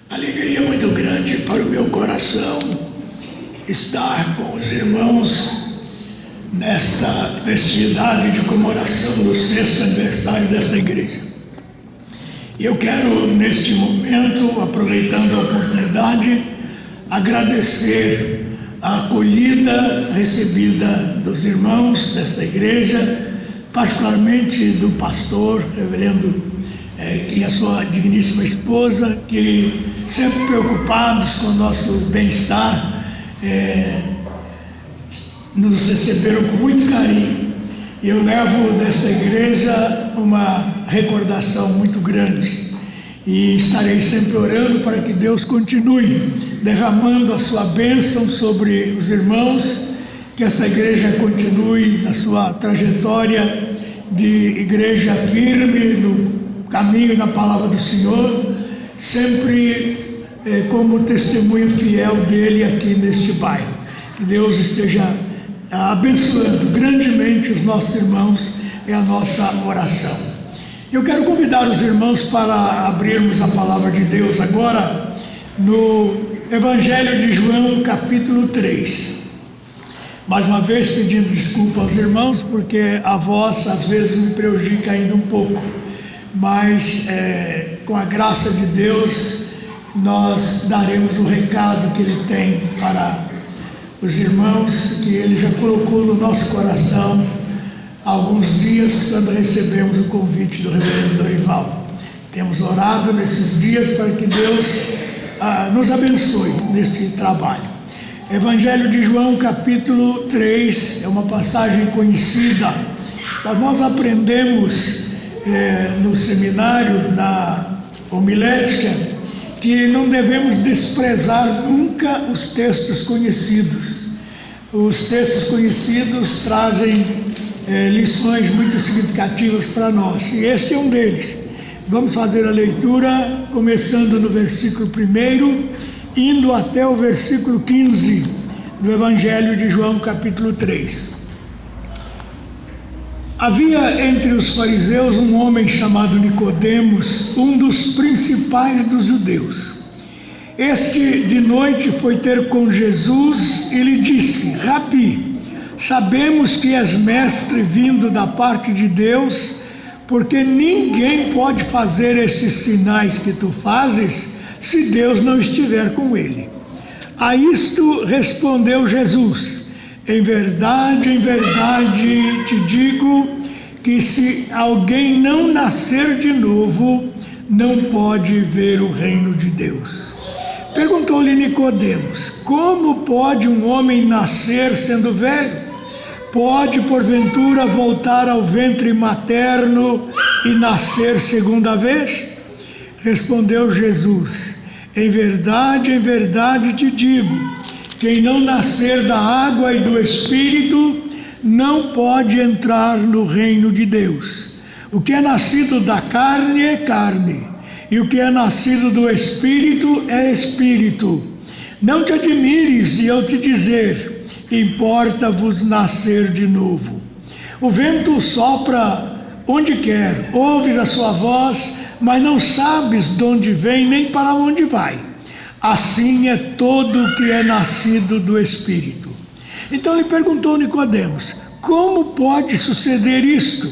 Alegria muito grande para o meu coração estar com os irmãos nesta festividade de comemoração do 6º aniversário desta igreja. Eu quero, neste momento, aproveitando a oportunidade, agradecer a acolhida recebida dos irmãos desta igreja, particularmente do pastor, reverendo, e a sua digníssima esposa, que sempre preocupados com o nosso bem-estar, nos receberam com muito carinho. E eu levo desta igreja uma recordação muito grande e estarei sempre orando para que Deus continue derramando a sua bênção sobre os irmãos, que esta igreja continue na sua trajetória de igreja firme no caminho da palavra do Senhor, sempre como testemunho fiel dele aqui neste bairro. Que Deus esteja abençoando grandemente os nossos irmãos, é a nossa oração. Eu quero convidar os irmãos para abrirmos a palavra de Deus agora no Evangelho de João, capítulo 3. Mais uma vez pedindo desculpa aos irmãos, porque a voz às vezes me prejudica ainda um pouco, mas com a graça de Deus nós daremos o recado que Ele tem para os irmãos, que Ele já colocou no nosso coração há alguns dias, quando recebemos o convite do reverendo Dorival. Temos orado nesses dias para que Deus nos abençoe neste trabalho. Evangelho de João, capítulo 3, é uma passagem conhecida, mas nós aprendemos no seminário, na homilética, que não devemos desprezar nunca os textos conhecidos. Os textos conhecidos trazem lições muito significativas para nós, e este é um deles. Vamos fazer a leitura começando no versículo 1, indo até o versículo 15 do Evangelho de João, capítulo 3. Havia entre os fariseus um homem chamado Nicodemos, um dos principais dos judeus. Este de noite foi ter com Jesus e lhe disse: Rabi, sabemos que és mestre vindo da parte de Deus, porque ninguém pode fazer estes sinais que tu fazes se Deus não estiver com ele. A isto respondeu Jesus: em verdade te digo que se alguém não nascer de novo, não pode ver o reino de Deus. Perguntou-lhe Nicodemos: como pode um homem nascer sendo velho? Pode porventura voltar ao ventre materno e nascer segunda vez? Respondeu Jesus: em verdade te digo, quem não nascer da água e do Espírito não pode entrar no reino de Deus. O que é nascido da carne é carne, e o que é nascido do Espírito é Espírito. Não te admires de eu te dizer: importa-vos nascer de novo. O vento sopra onde quer, ouves a sua voz, mas não sabes de onde vem nem para onde vai. Assim é todo o que é nascido do Espírito. Então lhe perguntou Nicodemos: como pode suceder isto?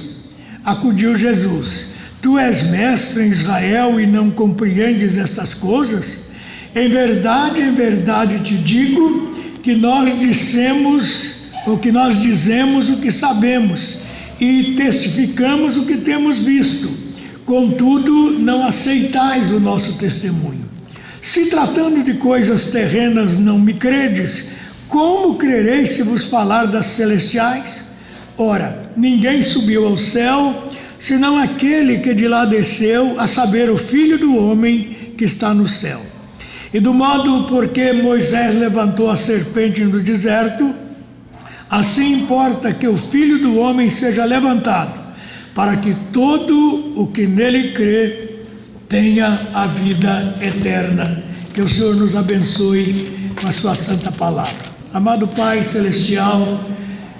Acudiu Jesus: tu és mestre em Israel e não compreendes estas coisas? Em verdade te digo que nós dizemos o que sabemos e testificamos o que temos visto. Contudo, não aceitais o nosso testemunho. Se tratando de coisas terrenas não me credes, como crereis se vos falar das celestiais? Ora, ninguém subiu ao céu, senão aquele que de lá desceu, a saber, o Filho do Homem que está no céu. E do modo porque Moisés levantou a serpente no deserto, assim importa que o Filho do Homem seja levantado, para que todo o que nele crê tenha a vida eterna. Que o Senhor nos abençoe com a sua santa palavra. Amado Pai Celestial,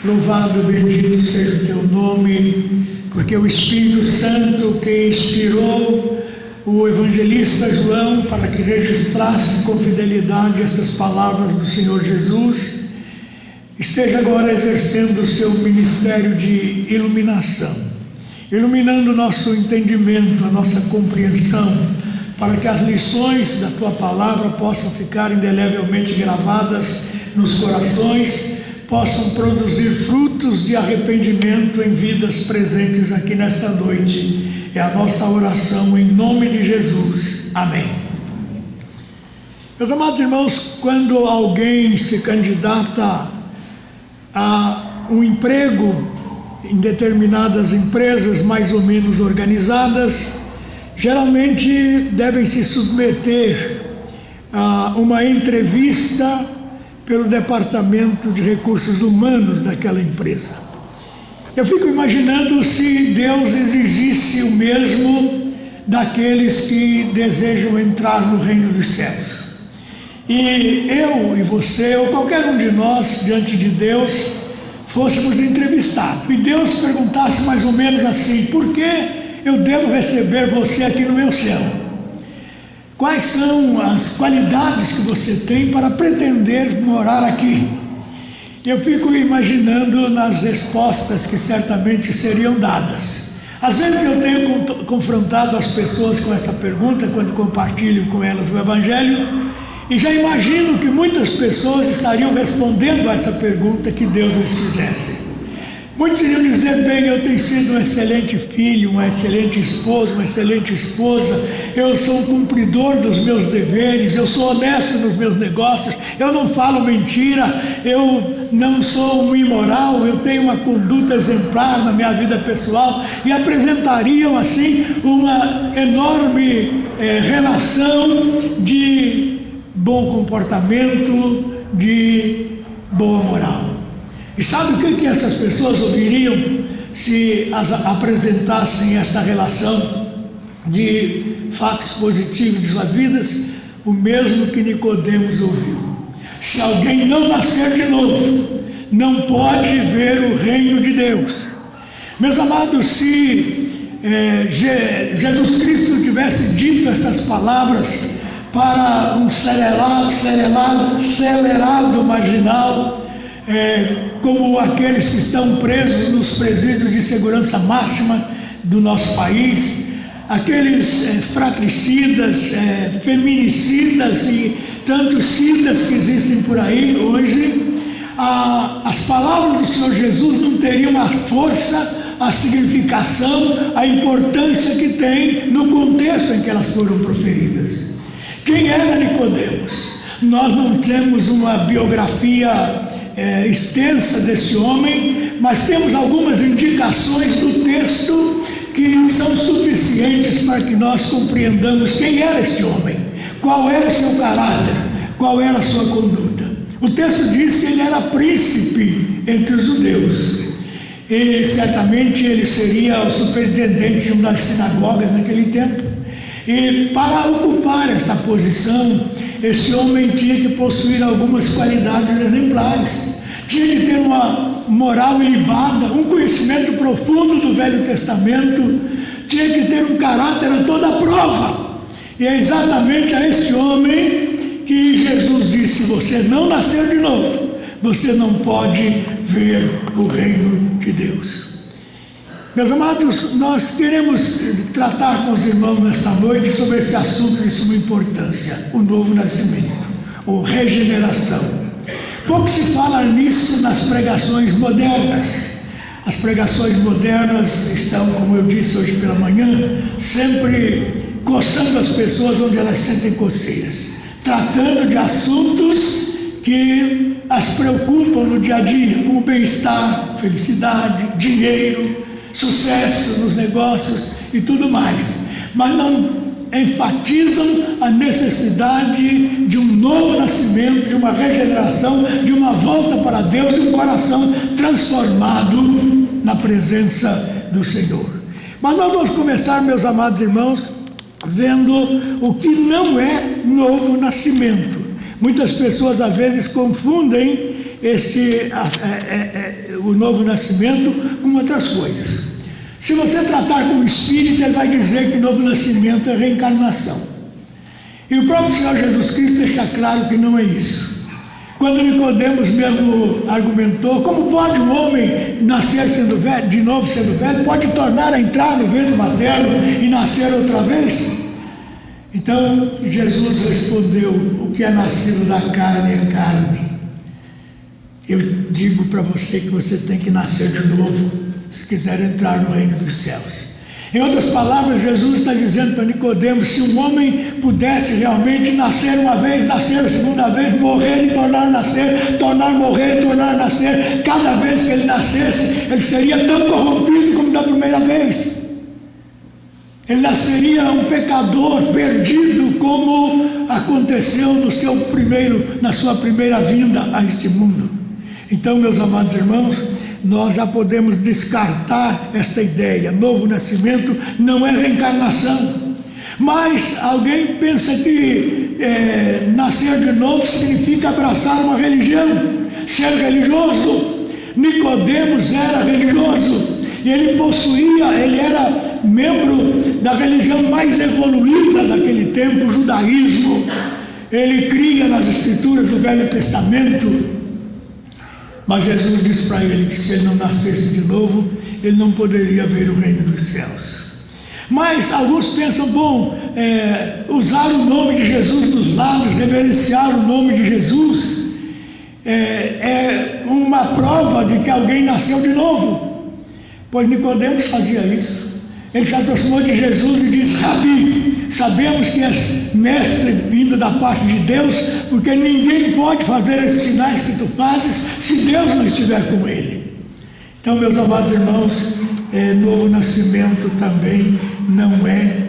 louvado e bendito seja o teu nome, porque o Espírito Santo que inspirou o evangelista João para que registrasse com fidelidade estas palavras do Senhor Jesus, esteja agora exercendo o seu ministério de iluminação, iluminando o nosso entendimento, a nossa compreensão, para que as lições da Tua Palavra possam ficar indelevelmente gravadas nos corações, possam produzir frutos de arrependimento em vidas presentes aqui nesta noite. É a nossa oração em nome de Jesus. Amém. Meus amados irmãos, quando alguém se candidata a um emprego em determinadas empresas mais ou menos organizadas, geralmente devem se submeter a uma entrevista pelo Departamento de Recursos Humanos daquela empresa. Eu fico imaginando se Deus exigisse o mesmo daqueles que desejam entrar no reino dos céus. E eu e você, ou qualquer um de nós, diante de Deus, fôssemos entrevistados. E Deus perguntasse mais ou menos assim: por que eu devo receber você aqui no meu céu? Quais são as qualidades que você tem para pretender morar aqui? Eu fico imaginando nas respostas que certamente seriam dadas. Às vezes eu tenho confrontado as pessoas com essa pergunta quando compartilho com elas o Evangelho, e já imagino que muitas pessoas estariam respondendo a essa pergunta que Deus lhes fizesse. Muitos iriam dizer: bem, eu tenho sido um excelente filho, uma excelente esposa, uma excelente esposa, eu sou um cumpridor dos meus deveres, eu sou honesto nos meus negócios, eu não falo mentira, eu não sou um imoral, eu tenho uma conduta exemplar na minha vida pessoal, e apresentariam assim uma enorme relação de bom comportamento, de boa moral. E sabe o que essas pessoas ouviriam se as apresentassem essa relação de fatos positivos de suas vidas? O mesmo que Nicodemos ouviu: se alguém não nascer de novo, não pode ver o reino de Deus. Meus amados, se Jesus Cristo tivesse dito essas palavras para um acelerado marginal, como aqueles que estão presos nos presídios de segurança máxima do nosso país, aqueles fratricidas, feminicidas e tantos cidas que existem por aí hoje, as palavras do Senhor Jesus não teriam a força, a significação, a importância que tem no contexto em que elas foram proferidas. Quem era Nicodemos? Nós não temos uma biografia extensa desse homem, mas temos algumas indicações do texto que são suficientes para que nós compreendamos quem era este homem, qual era o seu caráter, qual era a sua conduta. O texto diz que ele era príncipe entre os judeus, e certamente ele seria o superintendente de uma das sinagogas naquele tempo. E para ocupar esta posição, esse homem tinha que possuir algumas qualidades exemplares. Tinha que ter uma moral ilibada, um conhecimento profundo do Velho Testamento, tinha que ter um caráter a toda prova. E é exatamente a este homem que Jesus disse: se você não nascer de novo, você não pode ver o reino de Deus. Meus amados, nós queremos tratar com os irmãos nesta noite sobre esse assunto de suma importância: o novo nascimento, ou regeneração. Pouco se fala nisso nas pregações modernas. As pregações modernas estão, como eu disse hoje pela manhã, sempre coçando as pessoas onde elas sentem coceiras, tratando de assuntos que as preocupam no dia a dia, como bem-estar, felicidade, dinheiro, sucesso nos negócios e tudo mais, mas não enfatizam a necessidade de um novo nascimento, de uma regeneração, de uma volta para Deus, de um coração transformado na presença do Senhor. Mas nós vamos começar, meus amados irmãos, vendo o que não é novo nascimento. Muitas pessoas às vezes confundem o novo nascimento com outras coisas. Se você tratar com o Espírito, ele vai dizer que novo nascimento é reencarnação. E o próprio Senhor Jesus Cristo deixa claro que não é isso. Quando Nicodemos mesmo argumentou, como pode um homem nascer sendo velho, de novo sendo velho, pode tornar a entrar no ventre materno e nascer outra vez? Então Jesus respondeu, o que é nascido da carne é carne. Eu digo para você que você tem que nascer de novo, se quiser entrar no reino dos céus. Em outras palavras, Jesus está dizendo para Nicodemos, se um homem pudesse realmente nascer uma vez, nascer a segunda vez, morrer e tornar a nascer, tornar a morrer e tornar a nascer, cada vez que ele nascesse, ele seria tão corrompido como da primeira vez. Ele nasceria um pecador perdido, como aconteceu na sua primeira vinda a este mundo. Então, meus amados irmãos, nós já podemos descartar esta ideia. Novo nascimento não é reencarnação. Mas alguém pensa que nascer de novo significa abraçar uma religião, ser religioso. Nicodemos era religioso e ele era membro da religião mais evoluída daquele tempo, o judaísmo. Ele cria nas escrituras do Velho Testamento. Mas Jesus disse para ele que se ele não nascesse de novo, ele não poderia ver o reino dos céus. Mas alguns pensam, usar o nome de Jesus nos lábios, reverenciar o nome de Jesus, é uma prova de que alguém nasceu de novo. Pois Nicodemos fazia isso. Ele se aproximou de Jesus e disse, Rabi, sabemos que és mestre vindo da parte de Deus, porque ninguém pode fazer esses sinais que tu fazes se Deus não estiver com ele. Então, meus amados irmãos, novo nascimento também não é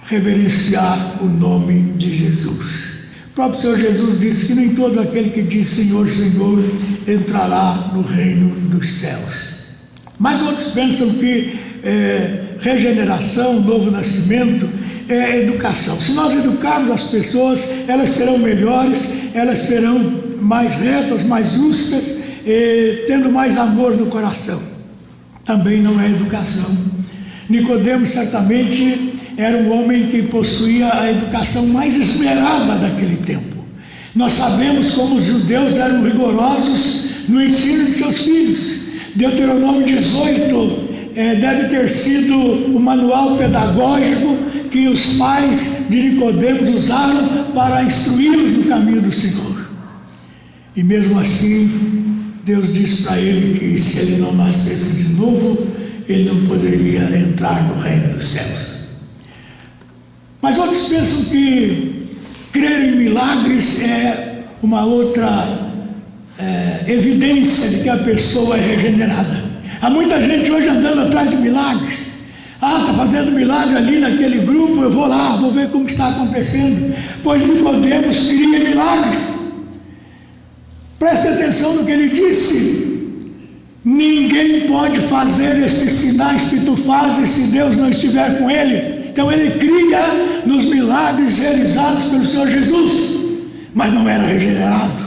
reverenciar o nome de Jesus. O próprio Senhor Jesus disse que nem todo aquele que diz Senhor, Senhor, entrará no reino dos céus. Mas outros pensam que regeneração, novo nascimento, é educação. Se nós educarmos as pessoas, elas serão melhores, elas serão mais retas, mais justas, tendo mais amor no coração. Também não é educação. Nicodemos certamente era um homem que possuía a educação mais esmerada daquele tempo. Nós sabemos como os judeus eram rigorosos no ensino de seus filhos. Deuteronômio 18 deve ter sido o manual pedagógico que os pais de Nicodemos usaram para instruí-los no caminho do Senhor. E mesmo assim, Deus disse para ele que se ele não nascesse de novo, ele não poderia entrar no reino dos céus. Mas outros pensam que crer em milagres é uma outra evidência de que a pessoa é regenerada. Há muita gente hoje andando atrás de milagres. Está fazendo milagre ali naquele grupo, eu vou lá, vou ver como está acontecendo. Pois Nicodemos queria milagres. Preste atenção no que ele disse. Ninguém pode fazer esses sinais que tu fazes se Deus não estiver com ele. Então ele cria nos milagres realizados pelo Senhor Jesus, mas não era regenerado,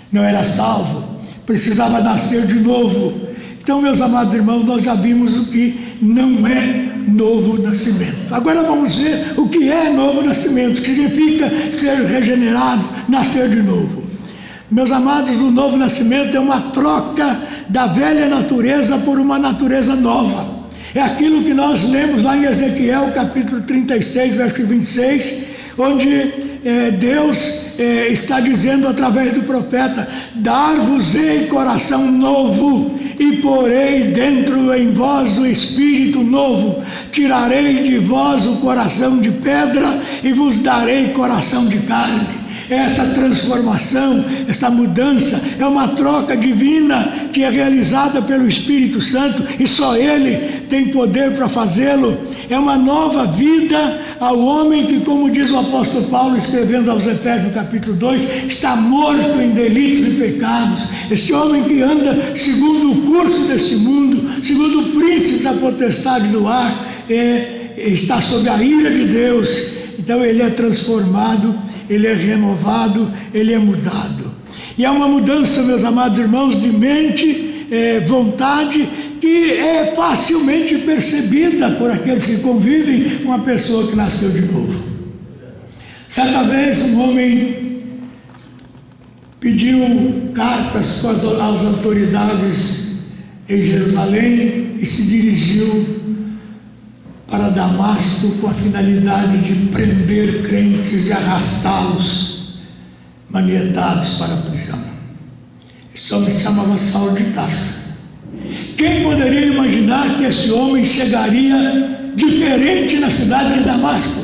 não era salvo, precisava nascer de novo. Então, meus amados irmãos, nós já vimos o que não é novo nascimento. Agora vamos ver o que é novo nascimento, que significa ser regenerado, nascer de novo. Meus amados, o novo nascimento é uma troca da velha natureza por uma natureza nova. É aquilo que nós lemos lá em Ezequiel, capítulo 36, verso 26, onde Deus está dizendo através do profeta: dar-vos-ei coração novo, e porei dentro em vós o espírito novo, tirarei de vós o coração de pedra e vos darei coração de carne. Essa transformação, essa mudança é uma troca divina que é realizada pelo Espírito Santo e só Ele tem poder para fazê-lo. É uma nova vida ao homem que, como diz o apóstolo Paulo escrevendo aos Efésios no capítulo 2, está morto em delitos e pecados. Este homem que anda segundo o curso deste mundo, segundo o príncipe da potestade do ar, está sob a ira de Deus. Então ele é transformado, ele é renovado, ele é mudado. E é uma mudança, meus amados irmãos, de mente, vontade, que é facilmente percebida por aqueles que convivem com a pessoa que nasceu de novo. Certa vez um homem pediu cartas às autoridades em Jerusalém e se dirigiu para Damasco com a finalidade de prender crentes e arrastá-los manietados para a prisão. Esse homem se chamava Saulo de Tarso. Quem poderia imaginar que esse homem chegaria diferente na cidade de Damasco?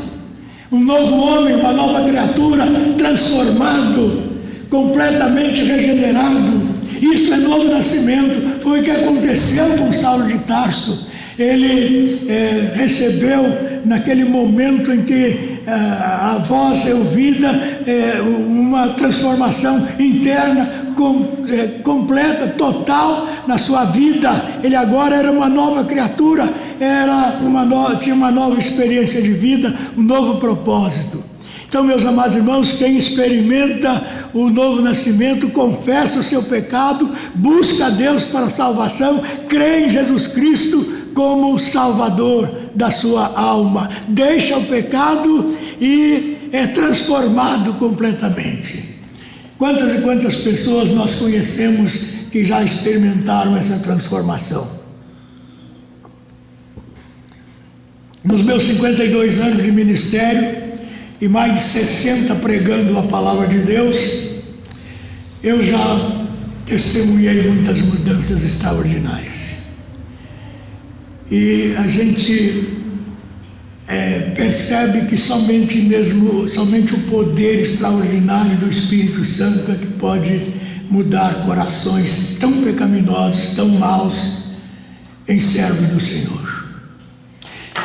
Um novo homem, uma nova criatura, transformado, completamente regenerado. Isso é novo nascimento. Foi o que aconteceu com Saulo de Tarso. Ele recebeu, naquele momento em que a voz é ouvida, uma transformação interna, completa, total na sua vida. Ele agora era uma nova criatura, tinha uma nova experiência de vida, um novo propósito. Então, meus amados irmãos, quem experimenta o novo nascimento, confessa o seu pecado, busca a Deus para a salvação, crê em Jesus Cristo como Salvador da sua alma, deixa o pecado e é transformado completamente. Quantas e quantas pessoas nós conhecemos que já experimentaram essa transformação? Nos meus 52 anos de ministério e mais de 60 pregando a palavra de Deus, eu já testemunhei muitas mudanças extraordinárias. E a gente percebe que somente o poder extraordinário do Espírito Santo é que pode mudar corações tão pecaminosos, tão maus, em servos do Senhor.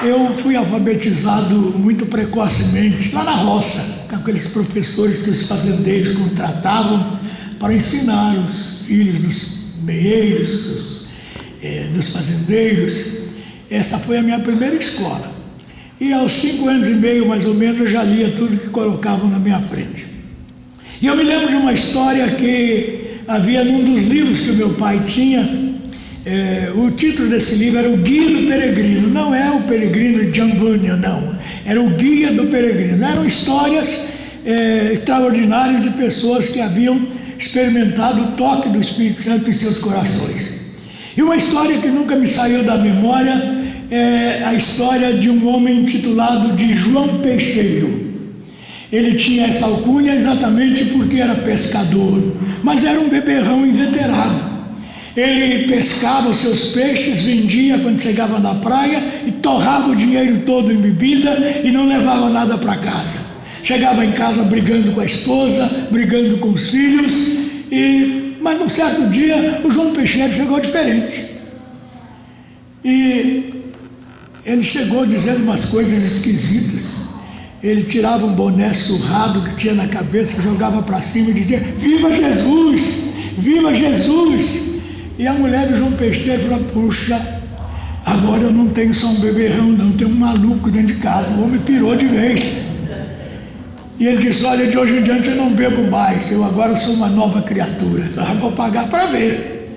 Eu fui alfabetizado muito precocemente, lá na roça, com aqueles professores que os fazendeiros contratavam para ensinar os filhos dos meeiros, dos fazendeiros. Essa foi a minha primeira escola. E aos 5 anos e meio, mais ou menos, eu já lia tudo que colocavam na minha frente. E eu me lembro de uma história que havia num dos livros que o meu pai tinha. O título desse livro era O Guia do Peregrino. Não é o Peregrino de John Bunyan, não. Era o Guia do Peregrino. Eram histórias extraordinárias de pessoas que haviam experimentado o toque do Espírito Santo em seus corações. E uma história que nunca me saiu da memória é a história de um homem intitulado de João Peixeiro. Ele tinha essa alcunha exatamente porque era pescador, mas era um beberrão inveterado. Ele pescava os seus peixes, vendia quando chegava na praia e torrava o dinheiro todo em bebida e não levava nada para casa. Chegava em casa brigando com a esposa, brigando com os filhos, mas num certo dia o João Peixeiro chegou diferente. E ele chegou dizendo umas coisas esquisitas. Ele tirava um boné surrado que tinha na cabeça, que jogava para cima e dizia: "Viva Jesus! Viva Jesus!" E a mulher do João Peixeiro falou: "Puxa, agora eu não tenho só um beberrão, não, tem um maluco dentro de casa." O homem pirou de vez. E ele disse: "Olha, de hoje em diante eu não bebo mais, eu agora sou uma nova criatura, eu já vou pagar para ver."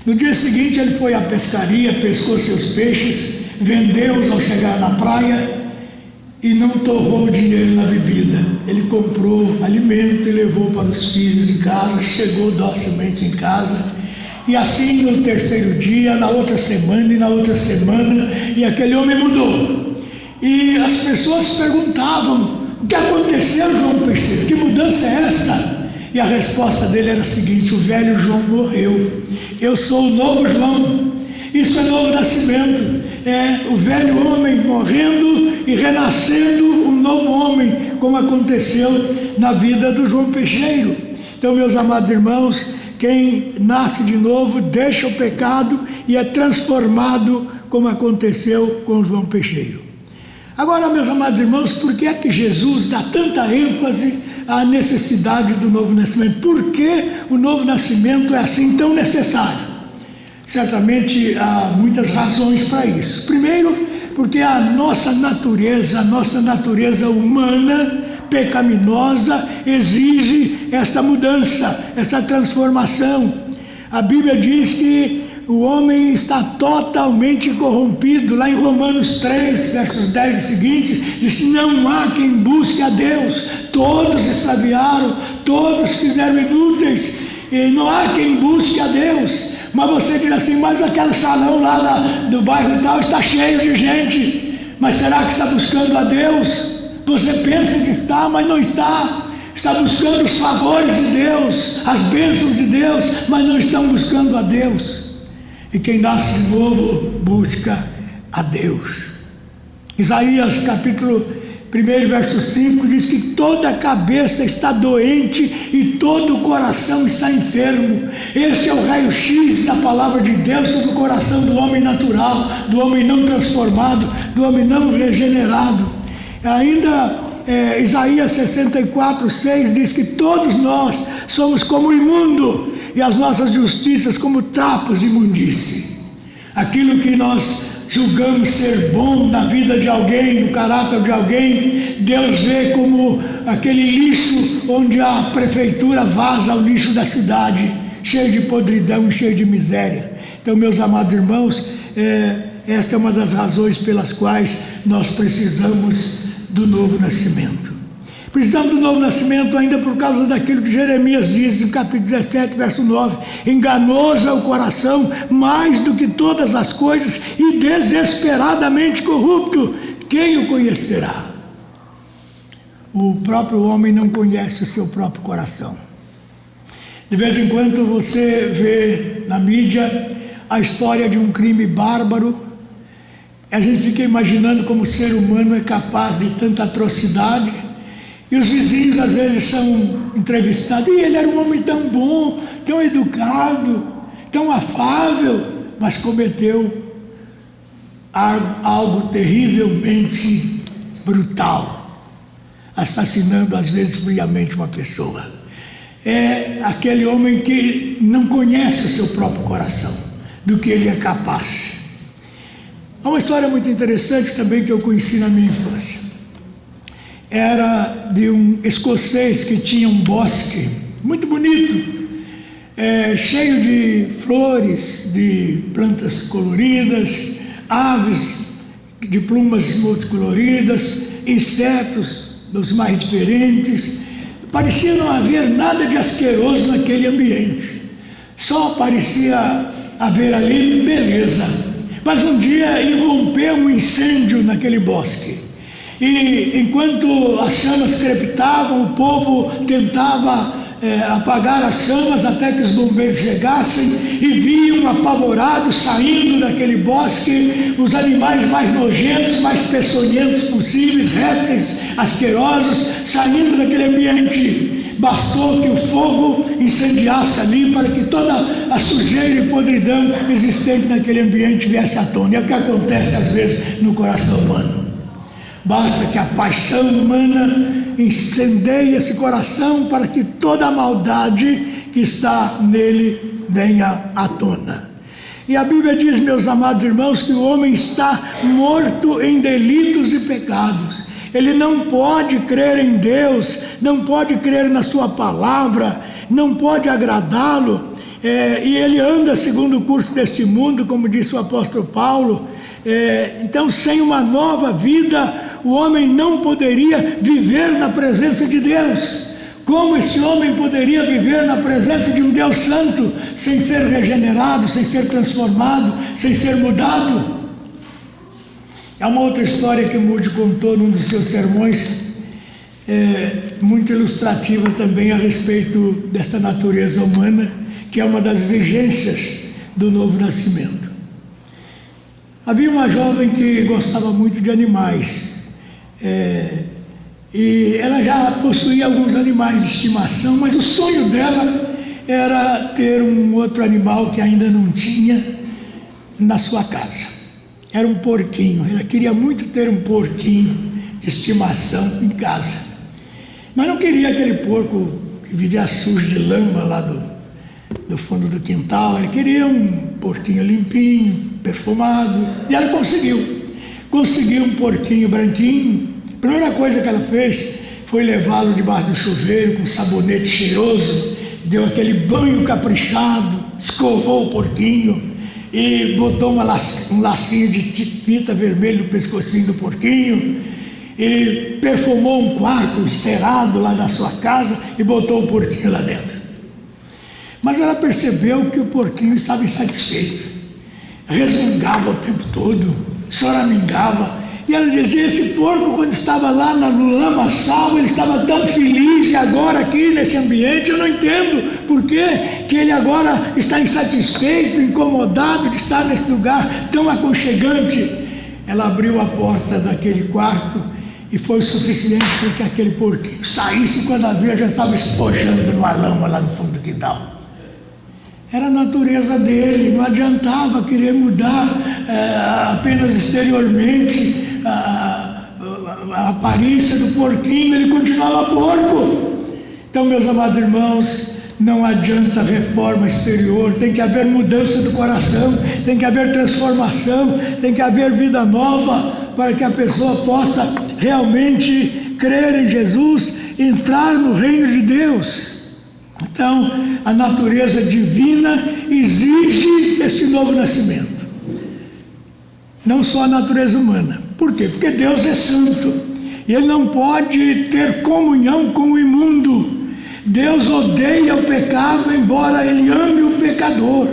No dia seguinte ele foi à pescaria, pescou seus peixes, vendeu-os ao chegar na praia e não torrou o dinheiro na bebida. Ele comprou alimento e levou para os filhos em casa, chegou docilmente em casa. E assim no terceiro dia, na outra semana e na outra semana, e aquele homem mudou. E as pessoas perguntavam: "O que aconteceu, João Peixeiro? Que mudança é essa?" E a resposta dele era a seguinte: "O velho João morreu. Eu sou o novo João." Isso é novo nascimento. É o velho homem morrendo e renascendo um novo homem, como aconteceu na vida do João Peixeiro. Então, meus amados irmãos, quem nasce de novo deixa o pecado e é transformado, como aconteceu com João Peixeiro. Agora, meus amados irmãos, por que é que Jesus dá tanta ênfase à necessidade do novo nascimento? Por que o novo nascimento é assim tão necessário? Certamente há muitas razões para isso. Primeiro, porque a nossa natureza humana, pecaminosa, exige esta mudança, essa transformação. A Bíblia diz que o homem está totalmente corrompido. Lá em Romanos 3, versos 10 e seguintes, diz que não há quem busque a Deus. Todos extraviaram, todos fizeram inúteis, e não há quem busque a Deus. Mas você diz assim, mas aquele salão lá do bairro tal está cheio de gente. Mas será que está buscando a Deus? Você pensa que está, mas não está. Está buscando os favores de Deus, as bênçãos de Deus, mas não estão buscando a Deus. E quem nasce de novo busca a Deus. Isaías capítulo 1, verso 5 diz que toda a cabeça está doente e todo o coração está enfermo. Este é o raio-x da palavra de Deus sobre o coração do homem natural, do homem não transformado, do homem não regenerado. Ainda Isaías 64, 6 diz que todos nós somos como imundo e as nossas justiças como trapos de imundície. Aquilo que nós julgamos ser bom na vida de alguém, no caráter de alguém, Deus vê como aquele lixo onde a prefeitura vaza o lixo da cidade, cheio de podridão, cheio de miséria. Então, meus amados irmãos, esta é uma das razões pelas quais nós precisamos do novo nascimento. Precisamos do novo nascimento ainda por causa daquilo que Jeremias diz no capítulo 17, verso 9. Enganoso é o coração mais do que todas as coisas e desesperadamente corrupto. Quem o conhecerá? O próprio homem não conhece o seu próprio coração. De vez em quando você vê na mídia a história de um crime bárbaro. A gente fica imaginando como o ser humano é capaz de tanta atrocidade. E os vizinhos às vezes são entrevistados. E ele era um homem tão bom, tão educado, tão afável, mas cometeu algo terrivelmente brutal, assassinando às vezes friamente uma pessoa. É aquele homem que não conhece o seu próprio coração, do que ele é capaz. Há uma história muito interessante também que eu conheci na minha infância. Era de um escocês que tinha um bosque muito bonito, cheio de flores, de plantas coloridas, aves de plumas multicoloridas, insetos dos mais diferentes. Parecia não haver nada de asqueroso naquele ambiente, só parecia haver ali beleza. Mas um dia irrompeu um incêndio naquele bosque. E enquanto as chamas crepitavam, o povo tentava apagar as chamas até que os bombeiros chegassem, e viam apavorados saindo daquele bosque os animais mais nojentos, mais peçonhentos possíveis, répteis asquerosos, saindo daquele ambiente. Bastou que o fogo incendiasse ali para que toda a sujeira e podridão existente naquele ambiente viesse à tona. E é o que acontece às vezes no coração humano. Basta que a paixão humana incendeie esse coração para que toda a maldade que está nele venha à tona. E a Bíblia diz, meus amados irmãos, que o homem está morto em delitos e pecados. Ele não pode crer em Deus, não pode crer na sua palavra, não pode agradá-lo, e ele anda segundo o curso deste mundo, como disse o apóstolo Paulo. Então, sem uma nova vida, o homem não poderia viver na presença de Deus. Como esse homem poderia viver na presença de um Deus santo, sem ser regenerado, sem ser transformado, sem ser mudado? Há uma outra história que Moody contou num dos seus sermões, muito ilustrativa também a respeito dessa natureza humana, que é uma das exigências do novo nascimento. Havia uma jovem que gostava muito de animais, e ela já possuía alguns animais de estimação, mas o sonho dela era ter um outro animal que ainda não tinha na sua casa. Era um porquinho. Ela queria muito ter um porquinho de estimação em casa, mas não queria aquele porco que vivia sujo de lama lá do fundo do quintal. Ela queria um porquinho limpinho, perfumado, e ela conseguiu um porquinho branquinho. A primeira coisa que ela fez foi levá-lo debaixo do chuveiro com sabonete cheiroso, deu aquele banho caprichado, escovou o porquinho, e botou um lacinho de fita vermelho no pescocinho do porquinho, e perfumou um quarto encerado lá na sua casa e botou o porquinho lá dentro. Mas ela percebeu que o porquinho estava insatisfeito, resmungava o tempo todo, choramingava. E ela dizia, esse porco, quando estava lá no lamaçal, ele estava tão feliz, e agora aqui nesse ambiente eu não entendo por que ele agora está insatisfeito, incomodado de estar nesse lugar tão aconchegante. Ela abriu a porta daquele quarto e foi o suficiente para que aquele porquinho saísse, quando a via já estava espojando numa lama lá no fundo do quintal. Era a natureza dele, não adiantava querer mudar apenas exteriormente a aparência do porquinho, ele continuava porco. Então, meus amados irmãos, não adianta reforma exterior, tem que haver mudança do coração, tem que haver transformação, tem que haver vida nova, para que a pessoa possa realmente crer em Jesus, entrar no reino de Deus. Então, a natureza divina exige este novo nascimento. Não só a natureza humana. Por quê? Porque Deus é santo. E Ele não pode ter comunhão com o imundo. Deus odeia o pecado, embora Ele ame o pecador.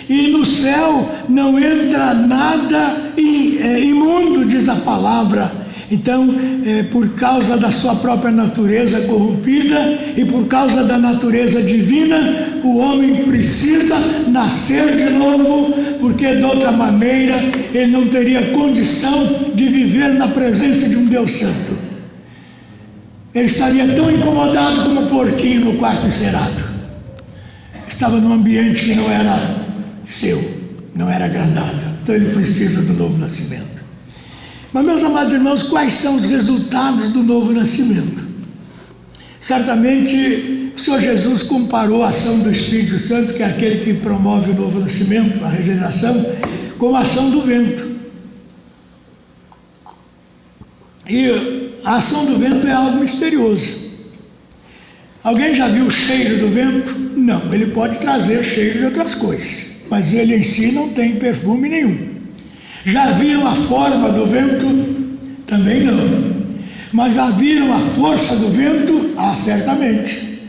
E no céu não entra nada imundo, diz a palavra. Então, por causa da sua própria natureza corrompida e por causa da natureza divina, o homem precisa nascer de novo, porque de outra maneira ele não teria condição de viver na presença de um Deus santo. Ele estaria tão incomodado como o porquinho no quarto encerado. Estava num ambiente que não era seu, não era agradável. Então ele precisa do novo nascimento. Mas, meus amados irmãos, quais são os resultados do novo nascimento? Certamente, o Senhor Jesus comparou a ação do Espírito Santo, que é aquele que promove o novo nascimento, a regeneração, com a ação do vento. E a ação do vento é algo misterioso. Alguém já viu o cheiro do vento? Não, ele pode trazer cheiro de outras coisas, mas ele em si não tem perfume nenhum. Já viram a forma do vento? Também não. Mas já viram a força do vento? Ah, certamente.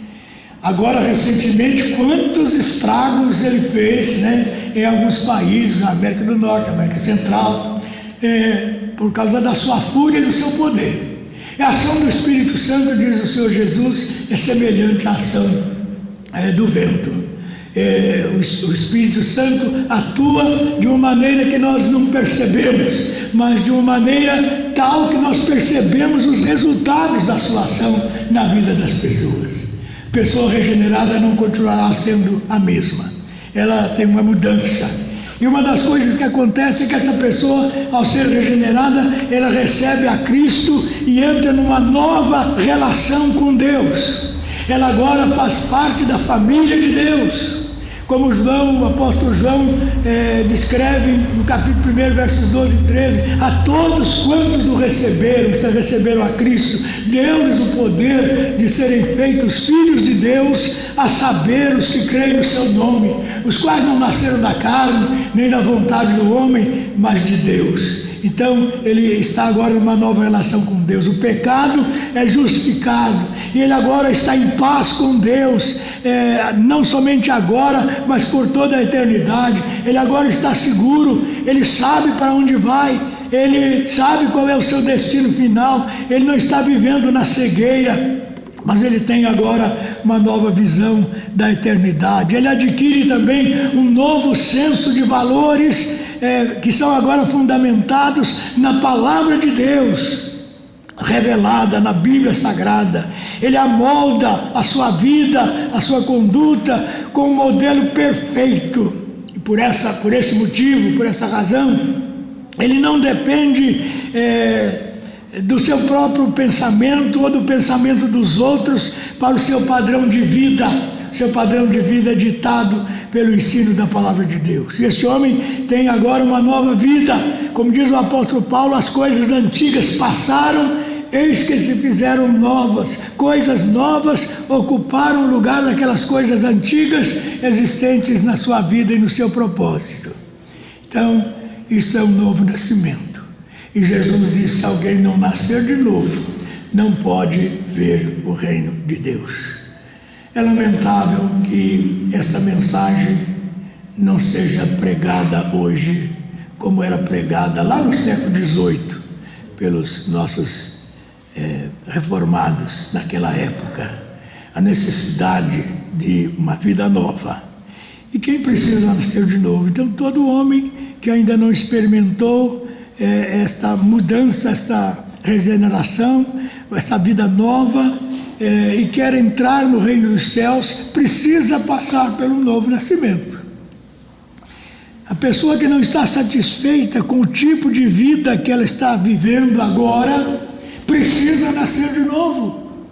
Agora, recentemente, quantos estragos ele fez, né, em alguns países, na América do Norte, América Central, por causa da sua fúria e do seu poder. A ação do Espírito Santo, diz o Senhor Jesus, é semelhante à ação do vento. O Espírito Santo atua de uma maneira que nós não percebemos, mas de uma maneira tal que nós percebemos os resultados da sua ação na vida das pessoas. A pessoa regenerada não continuará sendo a mesma, ela tem uma mudança. E uma das coisas que acontece é que essa pessoa, ao ser regenerada, ela recebe a Cristo e entra numa nova relação com Deus. Ela agora faz parte da família de Deus. Como o apóstolo João descreve no capítulo 1, versos 12 e 13, a todos quantos o receberam a Cristo, deu-lhes o poder de serem feitos filhos de Deus, a saber, os que creem no seu nome, os quais não nasceram da carne, nem da vontade do homem, mas de Deus. Então, ele está agora numa nova relação com Deus. O pecado é justificado e ele agora está em paz com Deus, não somente agora, mas por toda a eternidade. Ele agora está seguro, ele sabe para onde vai, ele sabe qual é o seu destino final. Ele não está vivendo na cegueira, mas ele tem agora uma nova visão da eternidade. Ele adquire também um novo senso de valores que são agora fundamentados na palavra de Deus, revelada na Bíblia Sagrada. Ele amolda a sua vida, a sua conduta com um modelo perfeito. E por esse motivo, por essa razão, ele não depende do seu próprio pensamento ou do pensamento dos outros para o seu padrão de vida. Seu padrão de vida é ditado pelo ensino da palavra de Deus. E esse homem tem agora uma nova vida. Como diz o apóstolo Paulo, as coisas antigas passaram, eis que se fizeram novas. Coisas novas ocuparam o lugar daquelas coisas antigas existentes na sua vida e no seu propósito. Então, isto é um novo nascimento. E Jesus disse: se alguém não nascer de novo, não pode ver o reino de Deus. É lamentável que esta mensagem não seja pregada hoje como era pregada lá no século XVIII pelos nossos reformados naquela época. A necessidade de uma vida nova. E quem precisa nascer de novo? Então, todo homem que ainda não experimentou esta mudança, esta regeneração, essa vida nova, e quer entrar no reino dos céus, precisa passar pelo novo nascimento. A pessoa que não está satisfeita com o tipo de vida que ela está vivendo agora, precisa nascer de novo.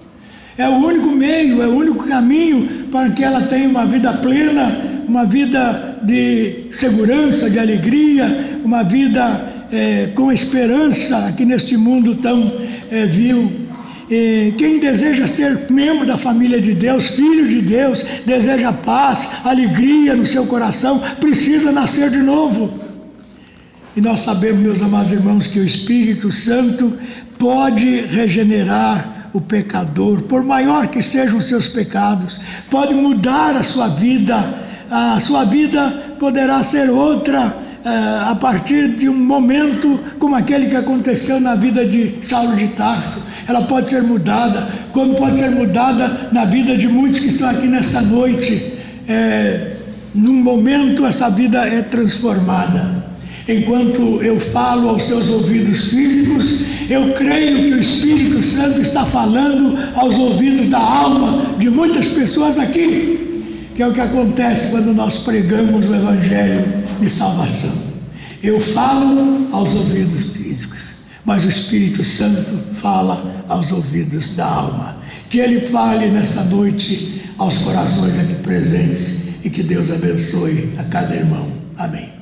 É o único meio, é o único caminho para que ela tenha uma vida plena, uma vida de segurança, de alegria, uma vida com esperança aqui neste mundo tão vil. Quem deseja ser membro da família de Deus, filho de Deus, deseja paz, alegria no seu coração, precisa nascer de novo. E nós sabemos, meus amados irmãos, que o Espírito Santo pode regenerar o pecador, por maior que sejam os seus pecados, pode mudar a sua vida poderá ser outra a partir de um momento como aquele que aconteceu na vida de Saulo de Tarso. Ela pode ser mudada, como pode ser mudada na vida de muitos que estão aqui nesta noite. Num momento essa vida é transformada. Enquanto eu falo aos seus ouvidos físicos, eu creio que o Espírito Santo está falando aos ouvidos da alma de muitas pessoas aqui, que é o que acontece quando nós pregamos o Evangelho de salvação. Eu falo aos ouvidos físicos, mas o Espírito Santo fala aos ouvidos da alma. Que Ele fale nesta noite aos corações aqui presentes e que Deus abençoe a cada irmão. Amém.